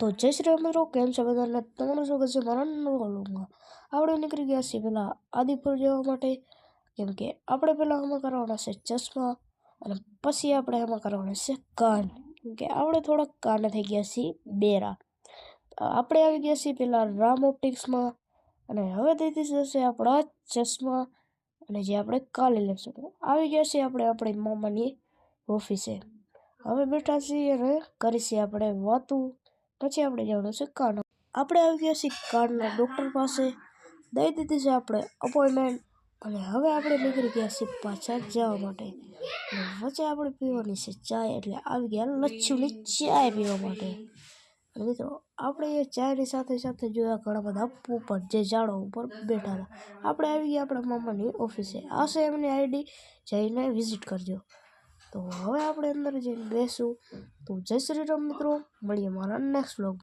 તો જય શ્રી રામ મિત્રો, કેમ છો બધાને? તમારું સ્વાગત છે મારા નવા વ્લોગમાં. આપણે નીકળી ગયા છીએ પહેલાં આદિપુર જવા માટે, કેમ કે આપણે પહેલાં આમાં કરવાના છે ચશ્મા અને પછી આપણે આમાં કરવાના છે કાન, કેમ કે આપણે થોડાક કાન થઈ ગયા છીએ બેરા. આપણે આવી ગયા છીએ પહેલાં રામ ઓપ્ટિક્સમાં અને હવે તેથી જશે આપણા ચશ્મા અને જે આપણે કાલે લેશું. આવી ગયા છીએ આપણે આપણી મામાની ઓફિસે. હવે બેઠા છીએ અને કરીશું આપણે વાતું. પછી આપણે જવાનું છે કાન. આપણે આવી ગયા છીએ કાનના ડૉક્ટર પાસે, દઈ દીધી છે આપણે અપોઇન્ટમેન્ટ અને હવે આપણે નીકળી ગયા છીએ પાછા જવા માટે. અને વચ્ચે આપણે પીવાની છે ચાય, એટલે આવી ગયા લચ્છુની ચાય પીવા માટે. અને મિત્રો આપણે એ ચાયની સાથે સાથે જોયા ઘણા બધા પોપટ જે ઝાડો ઉપર બેઠા હતા. આપણે આવી ગયા આપણા મામાની ઓફિસે. આ છે એમની આઈડી, જઈને વિઝિટ કરજો. તો હવે આપણે અંદર જઈને બેસું. તો જય શ્રી રામ મિત્રો, મળીએ મારા નેક્સ્ટ વ્લોગ.